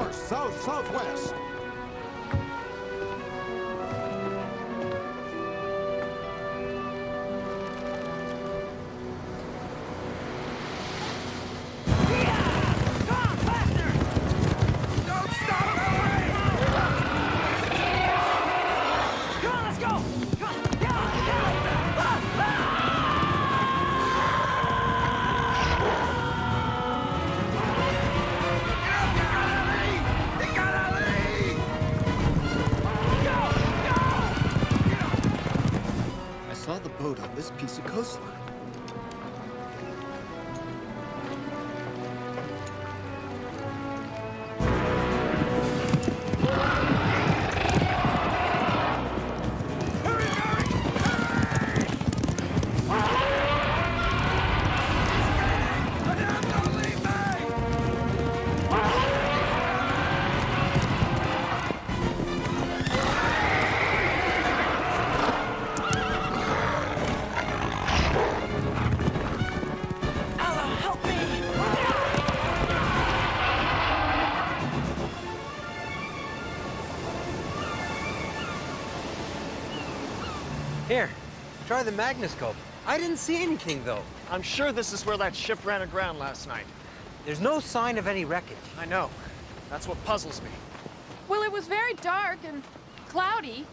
course, south-southwest. I saw the boat on this piece of coastline. Here, try the magnoscope. I didn't see anything, though. I'm sure this is where that ship ran aground last night. There's no sign of any wreckage. I know. That's what puzzles me. Well, it was very dark and cloudy.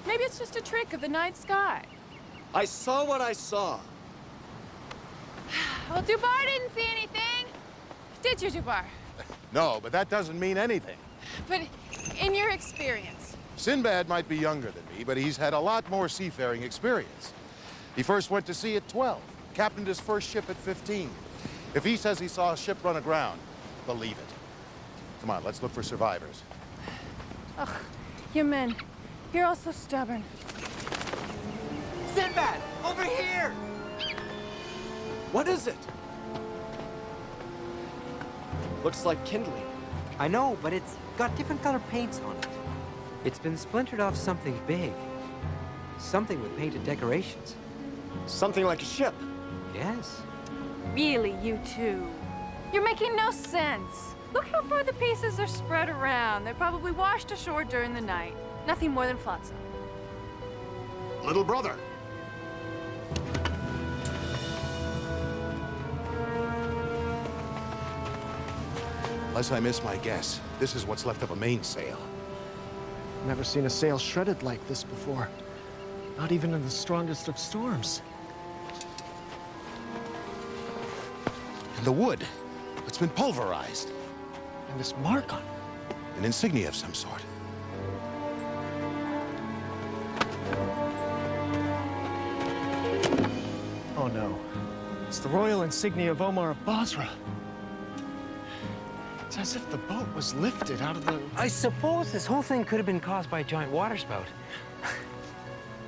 Maybe it's just a trick of the night sky. I saw what I saw. Well, Dubar didn't see anything. Did you, Dubar? No, but that doesn't mean anything. But in your experience. Sinbad might be younger than me, but he's had a lot more seafaring experience. He first went to sea at 12, captained his first ship at 15. If he says he saw a ship run aground, believe it. Come on, let's look for survivors. Ugh, you men, you're all so stubborn. Sinbad, over here! What is it? Looks like kindling. I know, but it's got different color paints on it. It's been splintered off something big. Something with painted decorations. Something like a ship. Yes. Really, you two? You're making no sense. Look how far the pieces are spread around. They're probably washed ashore during the night. Nothing more than flotsam. Little brother. Unless I miss my guess, this is what's left of a mainsail. Never seen a sail shredded like this before. Not even in the strongest of storms. And the wood, it's been pulverized. And this mark on it. An insignia of some sort. Oh no. It's the royal insignia of Omar of Basra. It's as if the boat was lifted out of the... I suppose this whole thing could have been caused by a giant waterspout.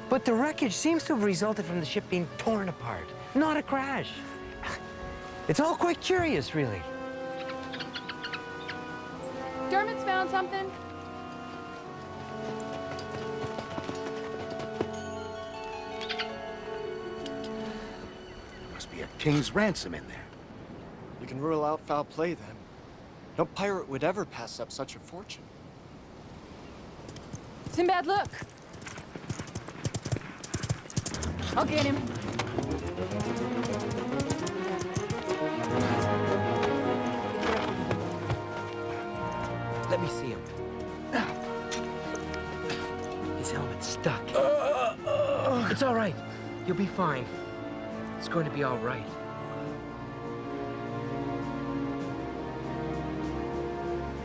But the wreckage seems to have resulted from the ship being torn apart, not a crash. It's all quite curious, really. Dermot's found something? Must be a king's ransom in there. You can rule out foul play then. No pirate would ever pass up such a fortune. Sinbad, look. I'll get him. Let me see him. His helmet's stuck. It's all right. You'll be fine. It's going to be all right.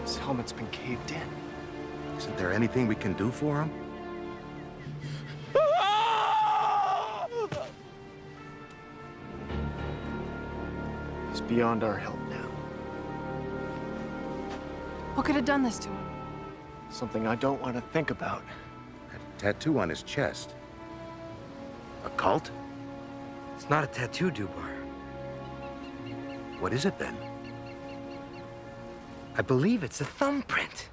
His helmet's been caved in. Isn't there anything we can do for him? He's beyond our help now. What could have done this to him? Something I don't want to think about. That tattoo on his chest. A cult? It's not a tattoo, Dubar. What is it then? I believe it's a thumbprint.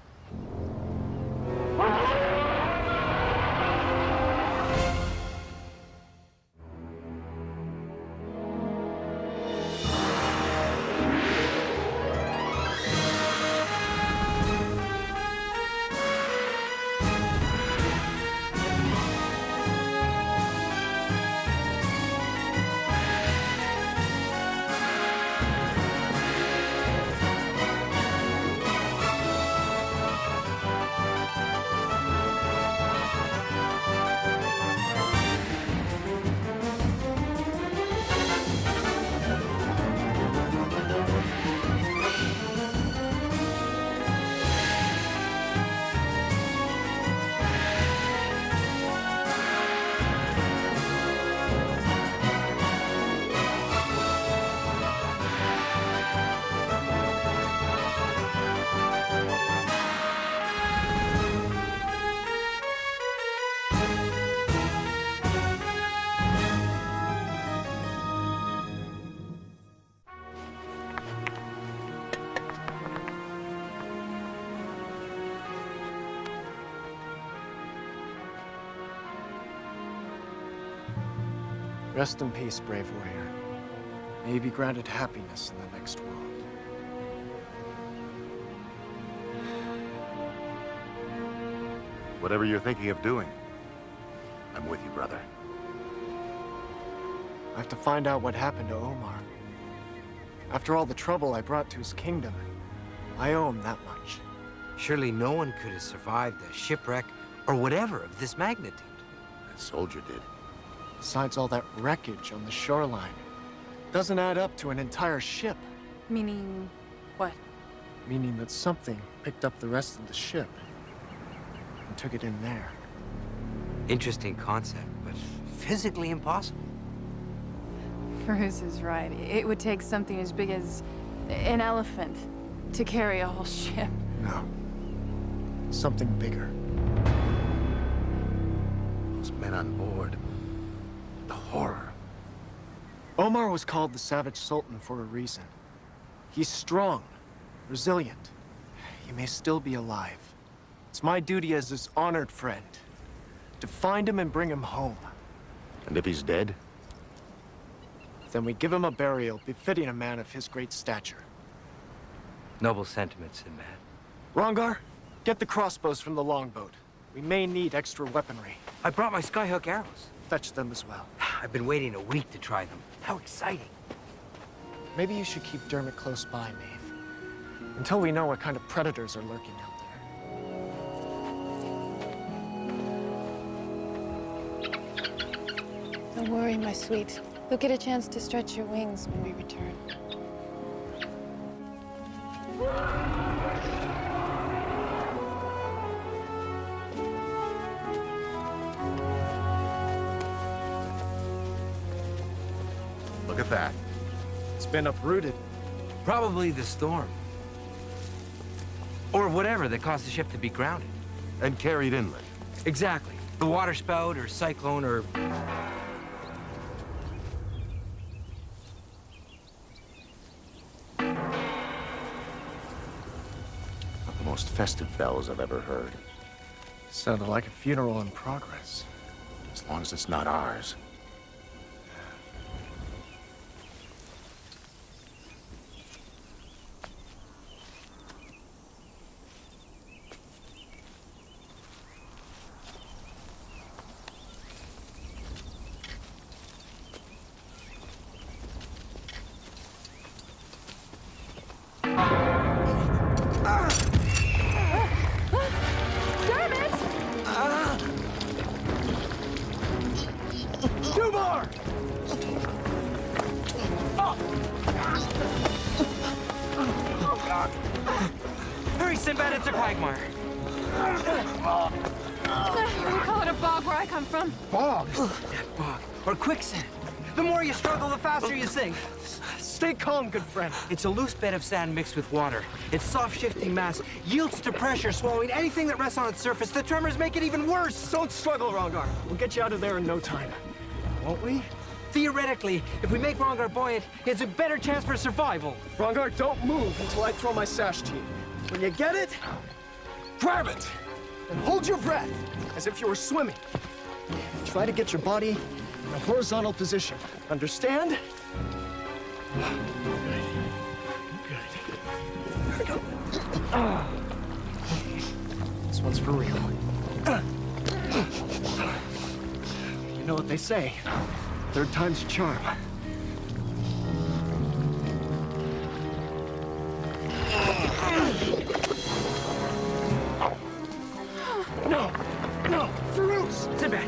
Rest in peace, brave warrior. May you be granted happiness in the next world. Whatever you're thinking of doing, I'm with you, brother. I have to find out what happened to Omar. After all the trouble I brought to his kingdom, I owe him that much. Surely no one could have survived a shipwreck or whatever of this magnitude. That soldier did. Besides all that wreckage on the shoreline, doesn't add up to an entire ship. Meaning what? Meaning that something picked up the rest of the ship and took it in there. Interesting concept, but physically impossible. Bruce is right. It would take something as big as an elephant to carry a whole ship. No. Something bigger. Those men on board. The horror. Omar was called the Savage Sultan for a reason. He's strong, resilient. He may still be alive. It's my duty as his honored friend to find him and bring him home. And if he's dead? Then we give him a burial befitting a man of his great stature. Noble sentiments, Sinbad. Rongar, get the crossbows from the longboat. We may need extra weaponry. I brought my skyhook arrows. Fetch them as well. I've been waiting a week to try them. How exciting. Maybe you should keep Dermot close by, Maeve. Until we know what kind of predators are lurking out there. Don't worry, my sweet. You'll get a chance to stretch your wings when we return. Look at that. It's been uprooted. Probably the storm. Or whatever that caused the ship to be grounded. And carried inland. Exactly. The water spout or cyclone or... Not the most festive bells I've ever heard. Sounded like a funeral in progress. As long as it's not ours. Hurry, Sinbad, it's a quagmire. We call it a bog where I come from. Bog? Bog. Or quicksand. The more you struggle, the faster you sink. Stay calm, good friend. It's a loose bed of sand mixed with water. Its soft, shifting mass yields to pressure, swallowing anything that rests on its surface. The tremors make it even worse. Don't struggle, Rongar. We'll get you out of there in no time. Won't we? Theoretically, if we make Rongar buoyant, he has a better chance for survival. Rongar, don't move until I throw my sash to you. When you get it, grab it. And hold your breath, as if you were swimming. Try to get your body in a horizontal position. Understand? Good. This one's for real. You know what they say. Third time's a charm. No, Farouz! Sinbad.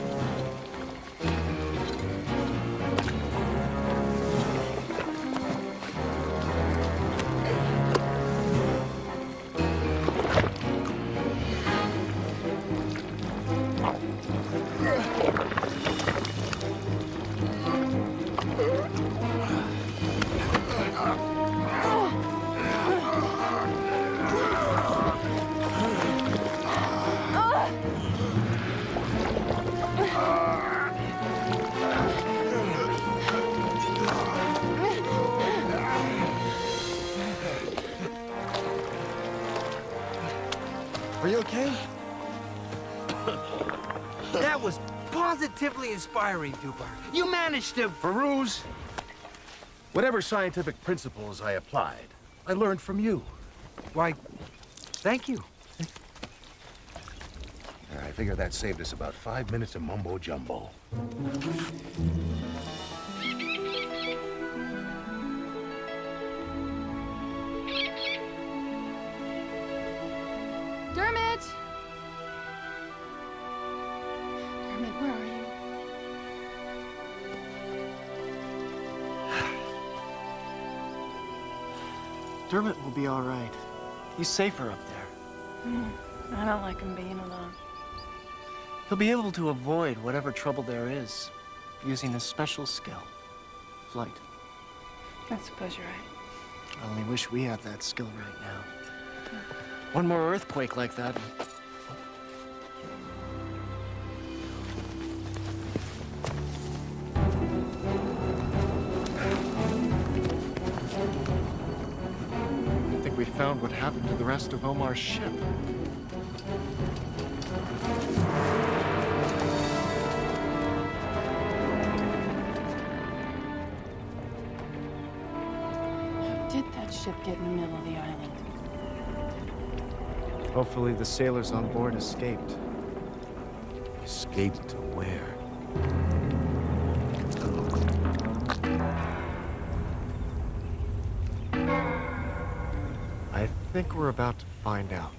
Are you okay? That was positively inspiring, Dubar. You managed to... Peruse, whatever scientific principles I applied, I learned from you. Why, thank you. I figure that saved us about 5 minutes of mumbo-jumbo. Dermot! Dermot, where are you? Dermot will be all right. He's safer up there. I don't like him being alone. He'll be able to avoid whatever trouble there is, using his special skill, flight. I suppose you're right. I only wish we had that skill right now. One more earthquake like that. I think we found what happened to the rest of Omar's ship. How did that ship get in the middle of the island? Hopefully the sailors on board escaped. Escaped to where? I think we're about to find out.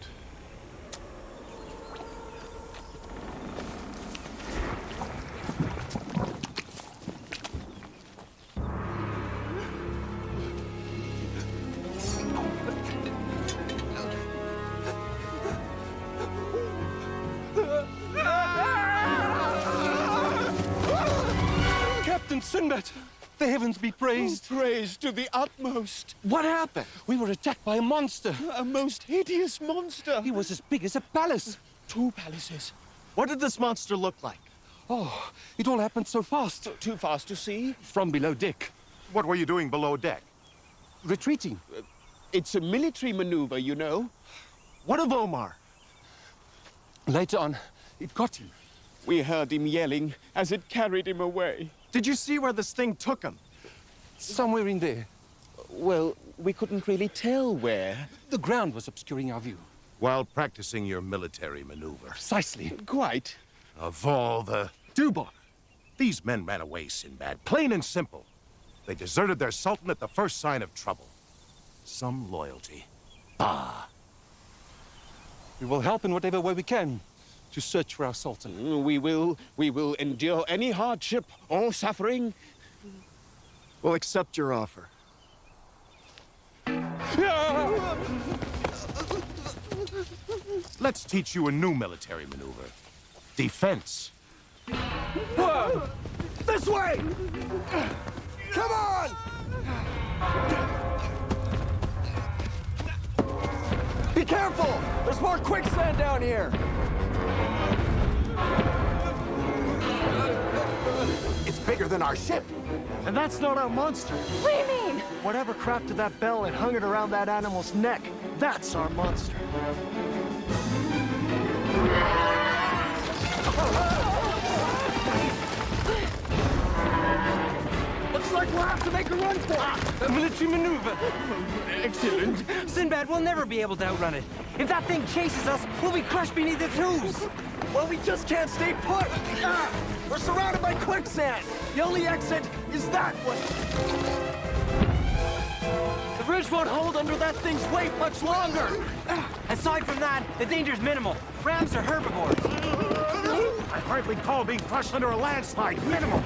Captain Sinbad! The heavens be praised! Praised to the utmost. What happened? We were attacked by a monster. A most hideous monster. He was as big as a palace. 2 palaces. What did this monster look like? Oh, it all happened so fast. Too fast to see? From below deck. What were you doing below deck? Retreating. It's a military maneuver, you know. What of Omar? Later on, it got him. We heard him yelling as it carried him away. Did you see where this thing took him? Somewhere in there. Well, we couldn't really tell where. The ground was obscuring our view. While practicing your military maneuver. Precisely. Quite. Of all the... Dubar. These men ran away, Sinbad. Plain and simple. They deserted their sultan at the first sign of trouble. Some loyalty. Bah! We will help in whatever way we can to search for our sultan. We will endure any hardship or suffering. We'll accept your offer. Let's teach you a new military maneuver. Defense. This way! Come on! Be careful! There's more quicksand down here! It's bigger than our ship. And that's not our monster. What do you mean? Whatever crafted that bell and hung it around that animal's neck, that's our monster. Looks like we'll have to make a run for it. A military maneuver. Excellent. Sinbad, we'll never be able to outrun it. If that thing chases us, we'll be crushed beneath its hooves. Well, we just can't stay put. We're surrounded by quicksand. The only exit is that way. The bridge won't hold under that thing's weight much longer. Aside from that, the danger's minimal. Rams are herbivores. I hardly call being crushed under a landslide minimal.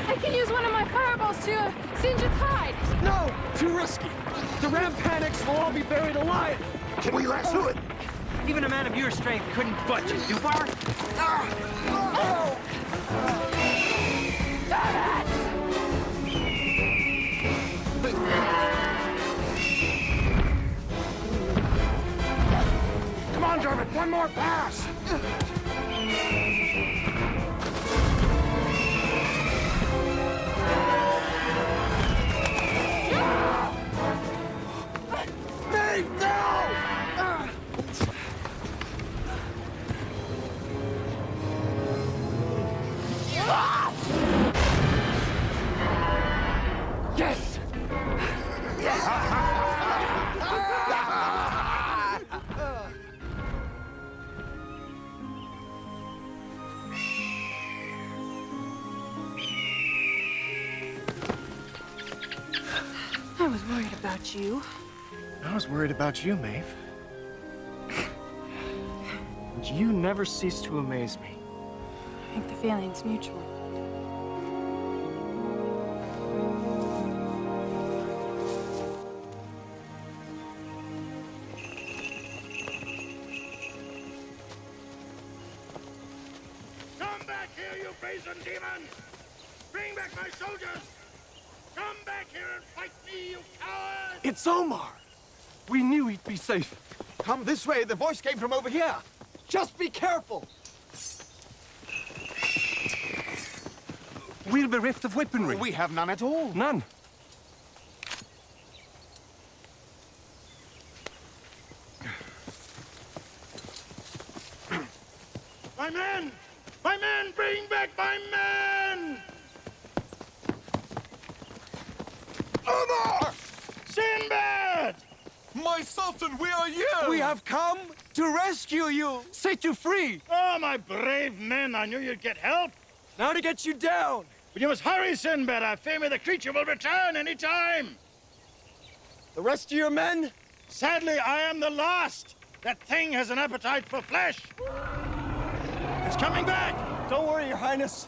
I can use one of my fireballs to singe its hide. No, too risky. If the ram panics, we'll all be buried alive. Can we lasso it? Even a man of your strength couldn't budge it, Dubar. Come on, Dermot, one more pass. Dave, no! about you. I was worried about you, Maeve. And you never cease to amaze me. I think the feeling's mutual. Come back here, you brazen demon! Bring back my soldiers! Come back here and fight me, you coward! It's Omar! We knew he'd be safe. Come this way. The voice came from over here. Just be careful! We're bereft of weaponry. We have none at all. None. My men! My men! Bring back my men! Omar! Sinbad! My Sultan, we are here! We have come to rescue you, set you free. Oh, my brave men! I knew you'd get help! Now to get you down. But you must hurry, Sinbad! I fear me the creature will return any time! The rest of your men? Sadly, I am the last! That thing has an appetite for flesh! It's coming back! Don't worry, Your Highness.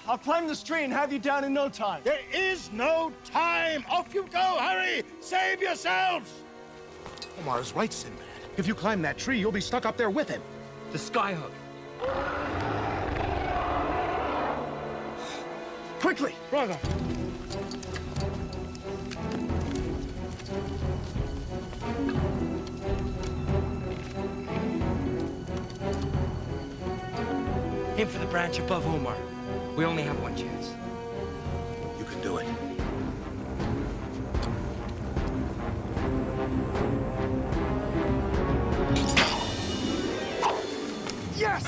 I'll climb this tree and have you down in no time. There is no time! Off you go! Hurry! Save yourselves! Omar's right, Sinbad. If you climb that tree, you'll be stuck up there with him. The skyhook. Quickly! Brother! Aim for the branch above Omar. We only have one chance. You can do it. Yes!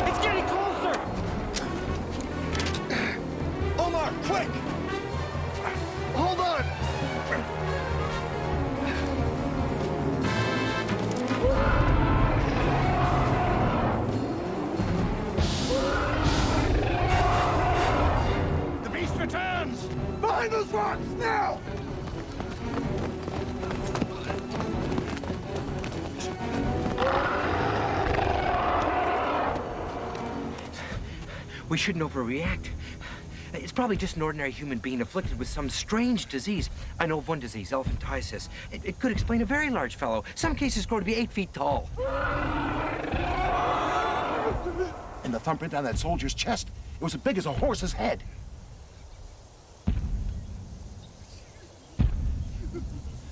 It's getting closer! Omar, quick! Hold on! The beast returns! Behind those rocks, now! We shouldn't overreact. It's probably just an ordinary human being afflicted with some strange disease. I know of one disease, elephantiasis. It could explain a very large fellow. Some cases grow to be 8 feet tall. And the thumbprint on that soldier's chest, it was as big as a horse's head.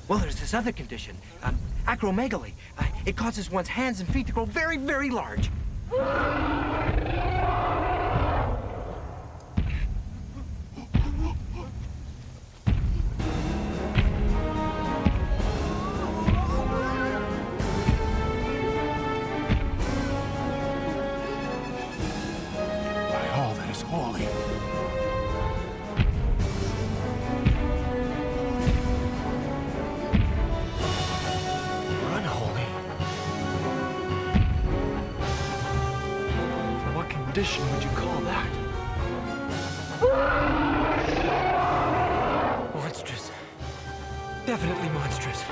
Well, there's this other condition, acromegaly. It causes one's hands and feet to grow very, very large. By all that is holy. Unholy. What condition would you call that? Monstrous. Definitely monstrous.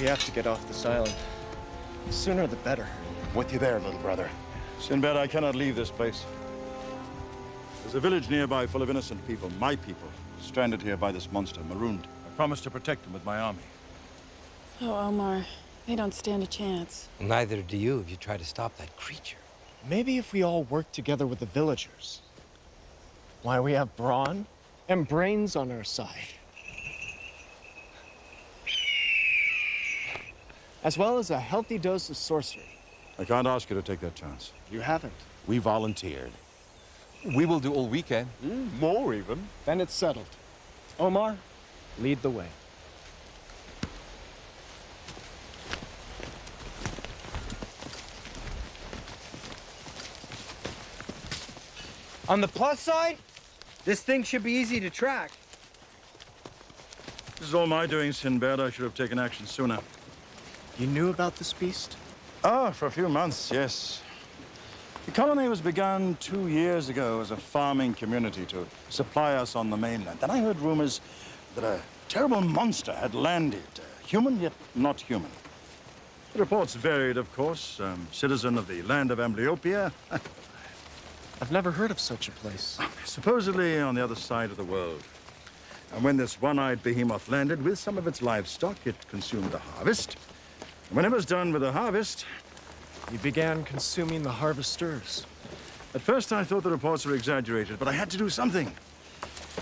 have to get off this island. The sooner the better. With you there, little brother. Sinbad, I cannot leave this place. There's a village nearby full of innocent people, my people, stranded here by this monster, marooned. I promised to protect them with my army. Oh, Omar, they don't stand a chance. Neither do you if you try to stop that creature. Maybe if we all work together with the villagers. Why, we have brawn and brains on our side. As well as a healthy dose of sorcery. I can't ask you to take that chance. You haven't. We volunteered. We will do all we can. More even. Then it's settled. Omar, lead the way. On the plus side, this thing should be easy to track. This is all my doing, Sinbad. I should have taken action sooner. You knew about this beast? Ah, for a few months, yes. The colony was begun 2 years ago as a farming community to supply us on the mainland. Then I heard rumors that a terrible monster had landed. Human, yet not human. The reports varied, of course. Citizen of the land of Amblyopia. I've never heard of such a place. Supposedly on the other side of the world. And when this one-eyed behemoth landed with some of its livestock, it consumed the harvest. And when it was done with the harvest, You began consuming the harvesters. at first I thought the reports were exaggerated, but I had to do something.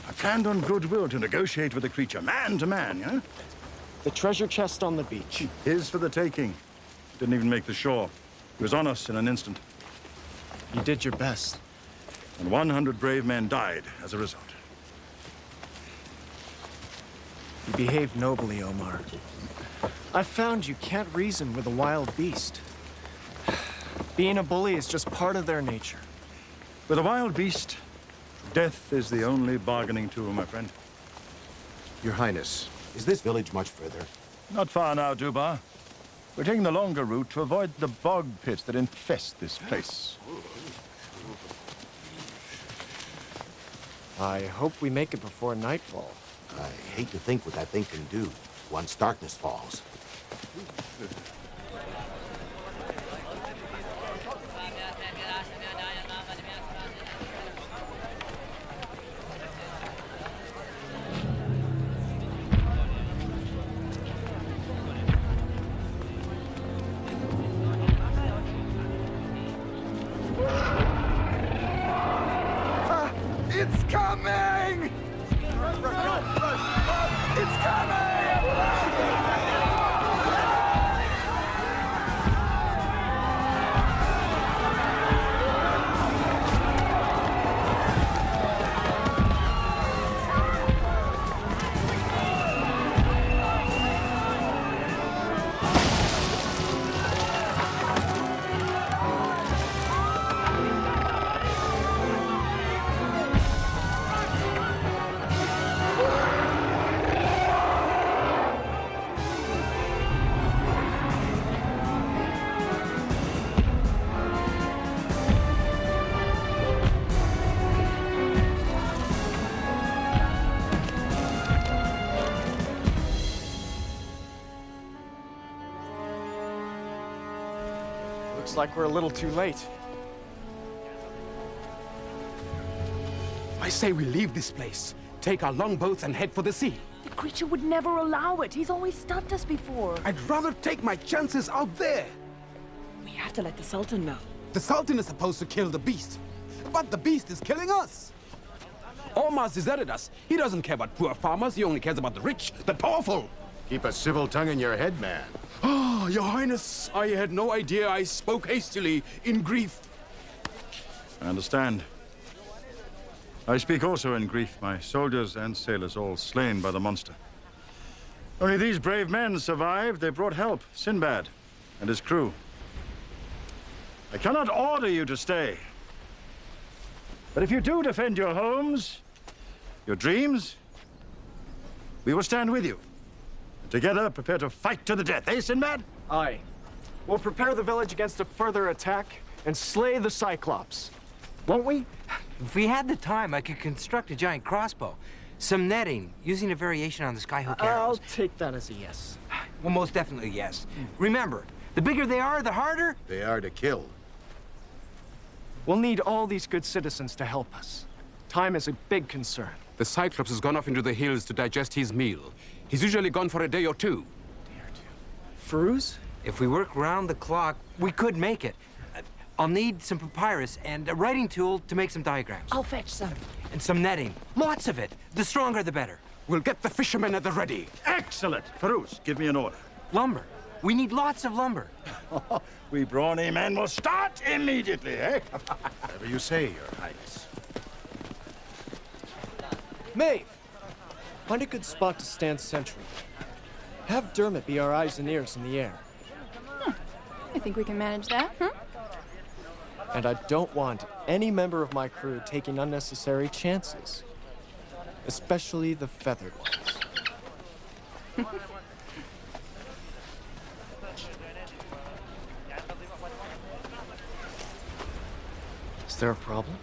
I planned on goodwill to negotiate with the creature, man to man, you know? The treasure chest on the beach. His for the taking. Didn't even make the shore. He was on us in an instant. You did your best. And 100 brave men died as a result. You behaved nobly, Omar. I found you can't reason with a wild beast. Being a bully is just part of their nature. With a wild beast, death is the only bargaining tool, my friend. Your Highness, is this village much further? Not far now, Dubar. We're taking the longer route to avoid the bog pits that infest this place. I hope we make it before nightfall. I hate to think what that thing can do once darkness falls. It's coming! It's coming! Looks like we're a little too late. I say we leave this place, take our longboats and head for the sea. The creature would never allow it. He's always stopped us before. I'd rather take my chances out there. We have to let the Sultan know. The Sultan is supposed to kill the beast, but the beast is killing us. Omar's deserted us. He doesn't care about poor farmers. He only cares about the rich, the powerful. Keep a civil tongue in your head, man. Oh, Your Highness, I had no idea I spoke hastily in grief. I understand. I speak also in grief, my soldiers and sailors all slain by the monster. Only these brave men survived. They brought help, Sinbad and his crew. I cannot order you to stay. But if you do defend your homes, your dreams, we will stand with you. Together, prepare to fight to the death, eh, Sinbad? Aye. We'll prepare the village against a further attack and slay the Cyclops. Won't we? If we had the time, I could construct a giant crossbow. Some netting, using a variation on the skyhook arrows. I'll take that as a yes. Well, most definitely, yes. Remember, the bigger they are, the harder. They are to kill. We'll need all these good citizens to help us. Time is a big concern. The Cyclops has gone off into the hills to digest his meal. He's usually gone for a day or two. Fruz? If we work round the clock, we could make it. I'll need some papyrus and a writing tool to make some diagrams. I'll fetch some. And some netting. Lots of it. The stronger, the better. We'll get the fishermen at the ready. Excellent! Farouz, give me an order. Lumber. We need lots of lumber. We brawny men will start immediately, eh? Whatever you say, Your Highness. Maeve! Find a good spot to stand sentry. Have Dermot be our eyes and ears in the air. I think we can manage that. And I don't want any member of my crew taking unnecessary chances. Especially the feathered ones. Is there a problem?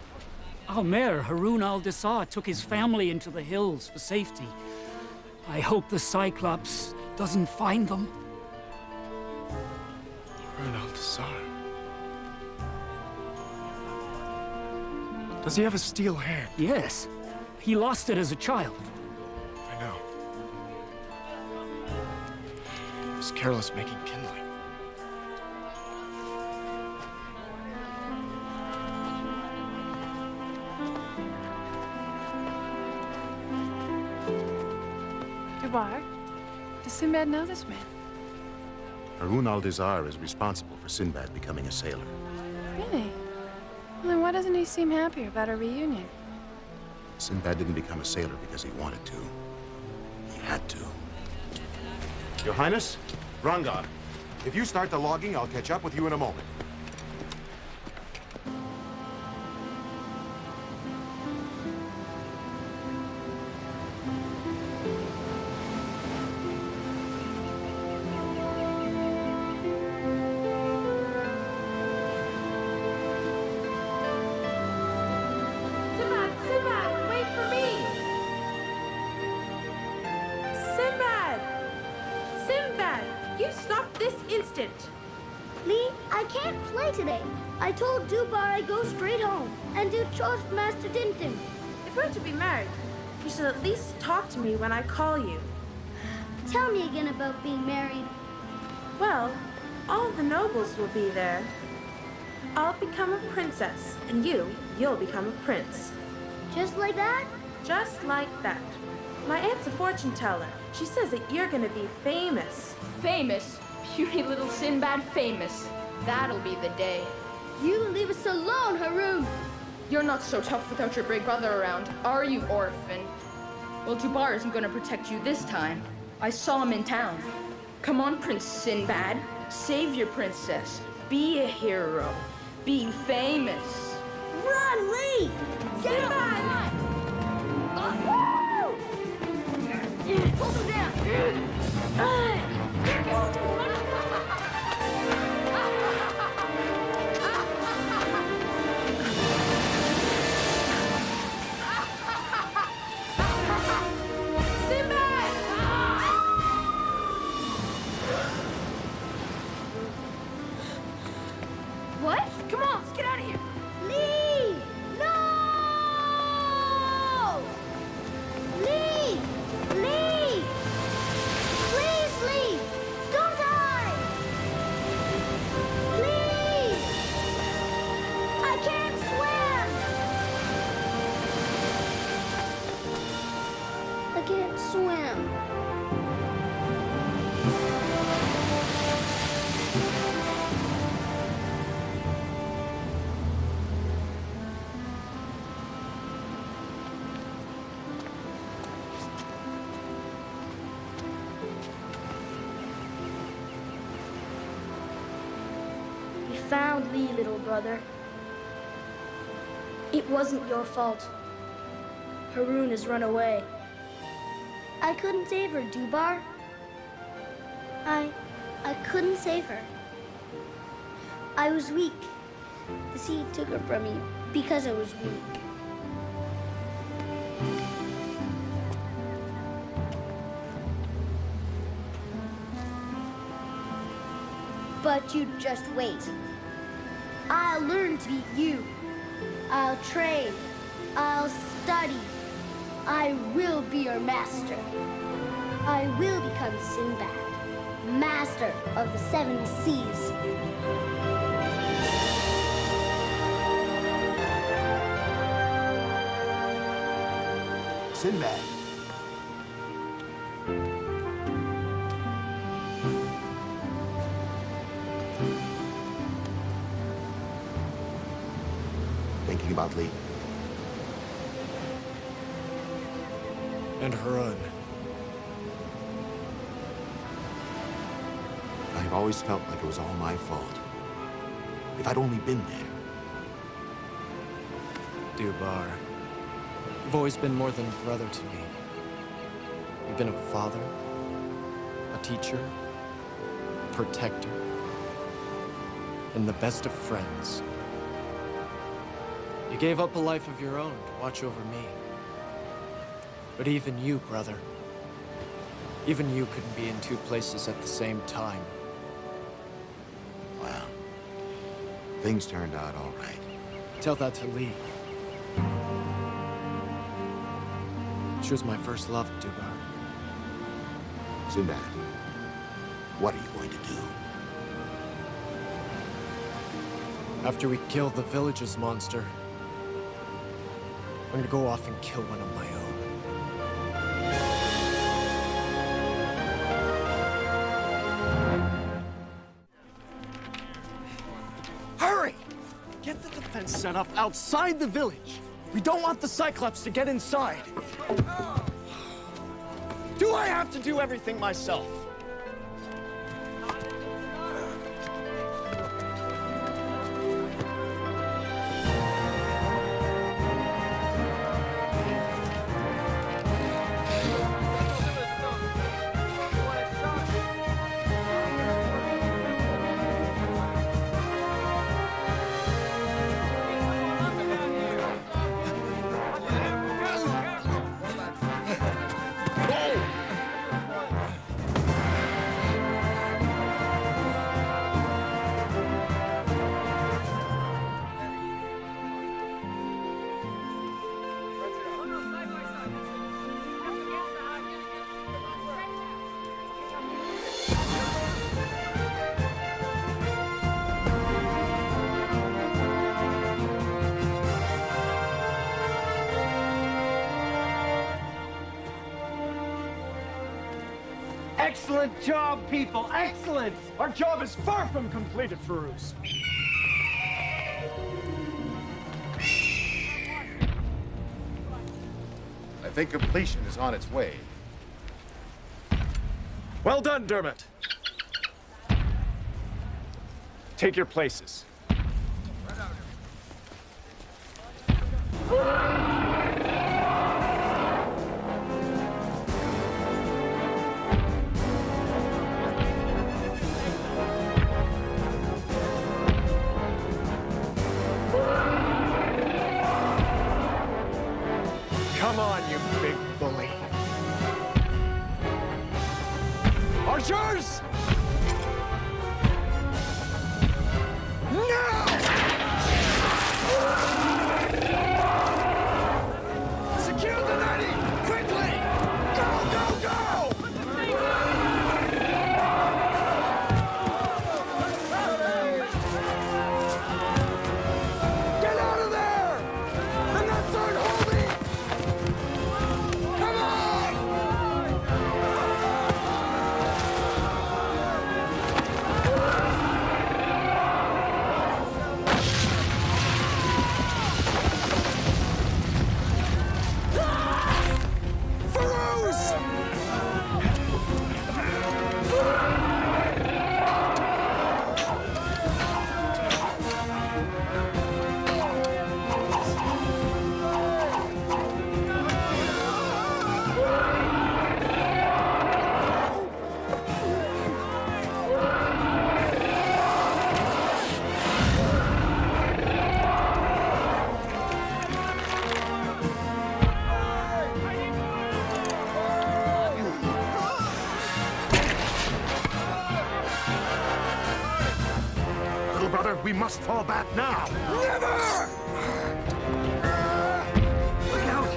Our mayor, Harun al-Dessar, took his family into the hills for safety. I hope the Cyclops doesn't find them. Harun al-Dessar. Does he have a steel hand? Yes. He lost it as a child. I know. He was careless making kindling. Dubar, does Sinbad know this man? Harun al-Dessar is responsible for Sinbad becoming a sailor. Really? Well, then why doesn't he seem happy about our reunion? Sinbad didn't become a sailor because he wanted to. He had to. Your Highness, Rangan, if you start the logging, I'll catch up with you in a moment. Sinbad, wait for me! Sinbad! Sinbad, you stop this instant! Lee, I can't play today. I told Dubar I'd go straight home and do chores for Master Tintin. If we're to be married, you should at least talk to me when I call you. Tell me again about being married. Well, all the nobles will be there. I'll become a princess, and you'll become a prince. Just like that? Just like that. My aunt's a fortune teller. She says that you're gonna be famous. Famous? Puny little Sinbad famous. That'll be the day. You leave us alone, Harun! You're not so tough without your big brother around, are you, orphan? Well, Dubar isn't gonna protect you this time. I saw him in town. Come on, Prince Sinbad. Save your princess. Be a hero. Be famous. Run, Lee! Get Sinbad! Hold him down! What? Come on, let's get out of here. Lee! No! Lee! Lee! Please, Lee! Don't die! Please! I can't swim! I can't swim. We found Lee, little brother. It wasn't your fault. Harun has run away. I couldn't save her, Dubar. I couldn't save her. I was weak. The sea took her from me because I was weak. But you just wait. I'll learn to be you. I'll train. I'll study. I will be your master. I will become Sinbad, master of the 7 seas. Sinbad. Thinking about Lee? And Harun. I've always felt like it was all my fault. If I'd only been there. Dubar, you've always been more than a brother to me. You've been a father, a teacher, a protector, and the best of friends. You gave up a life of your own to watch over me. But even you, brother, even you couldn't be in 2 places at the same time. Well, things turned out all right. Tell that to Lee. She was my first love, Dubar. Sinbad, what are you going to do? After we kill the village's monster, I'm gonna go off and kill one of my own. Hurry! Get the defense set up outside the village. We don't want the Cyclops to get inside. Do I have to do everything myself? Excellent job, people! Excellent! Our job is far from completed, Farouz. I think completion is on its way. Well done, Dermot. Take your places. Come on, you big bully. Archers! No! Secure the 90! Quickly! Go, go, go! Get out of there! And then start holding! Come on! must fall back now. Never! Look out!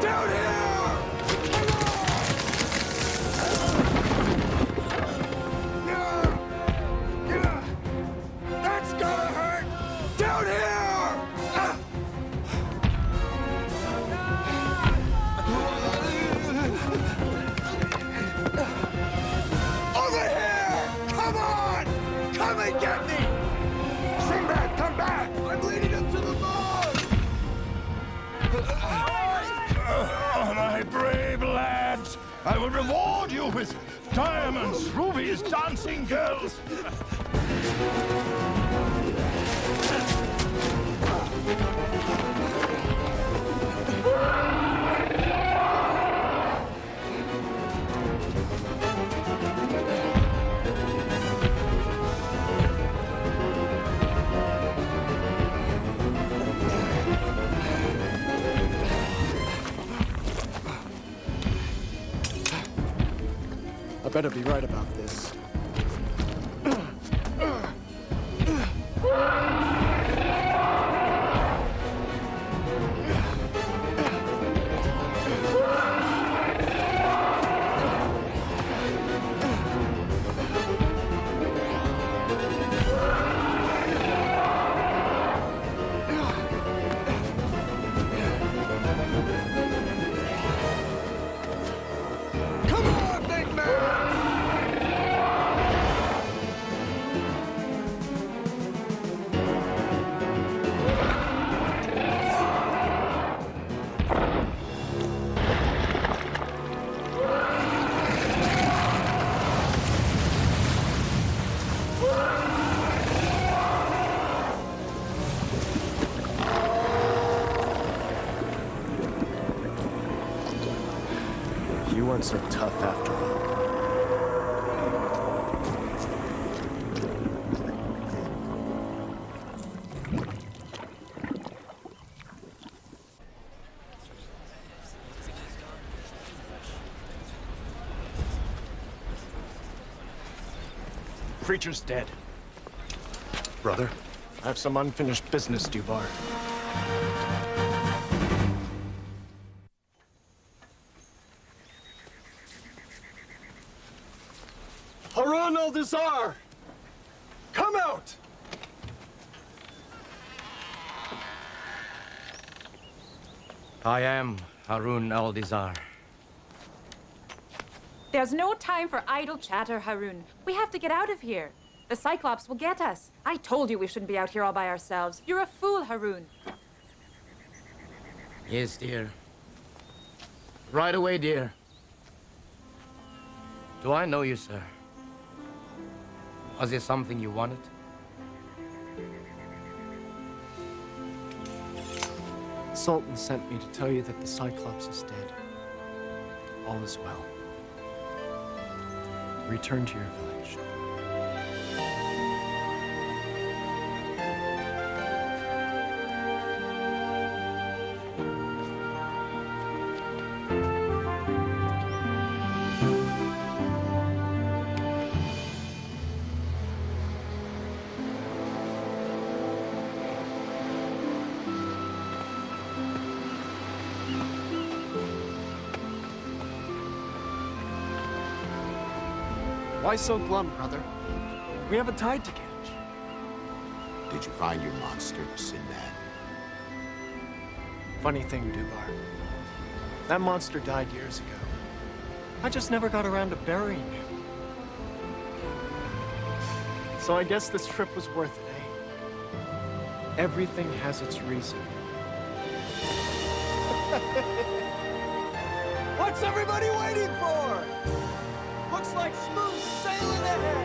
Down here! That's gonna hurt! Down here! Over here! Come on! Come and get me! Sinbad, come back! I'm leading him to the mud! Oh, my brave lads! I will reward you with diamonds, rubies, dancing girls! I better be right about this. Come on, big man! You weren't so tough after all. Creature's dead. Brother? I have some unfinished business, Dubar. Harun al-Dizar! Come out! I am Harun al-Dizar. There's no time for idle chatter, Harun. We have to get out of here. The Cyclops will get us. I told you we shouldn't be out here all by ourselves. You're a fool, Harun. Yes, dear. Right away, dear. Do I know you, sir? Was there something you wanted? The Sultan sent me to tell you that the Cyclops is dead. All is well. Return to your village. Why so glum, brother? We have a tide to catch. Did you find your monster, Sinbad? Funny thing, Dubar. That monster died years ago. I just never got around to burying him. So I guess this trip was worth it, eh? Everything has its reason. What's everybody waiting for? Looks like smooth sailing ahead!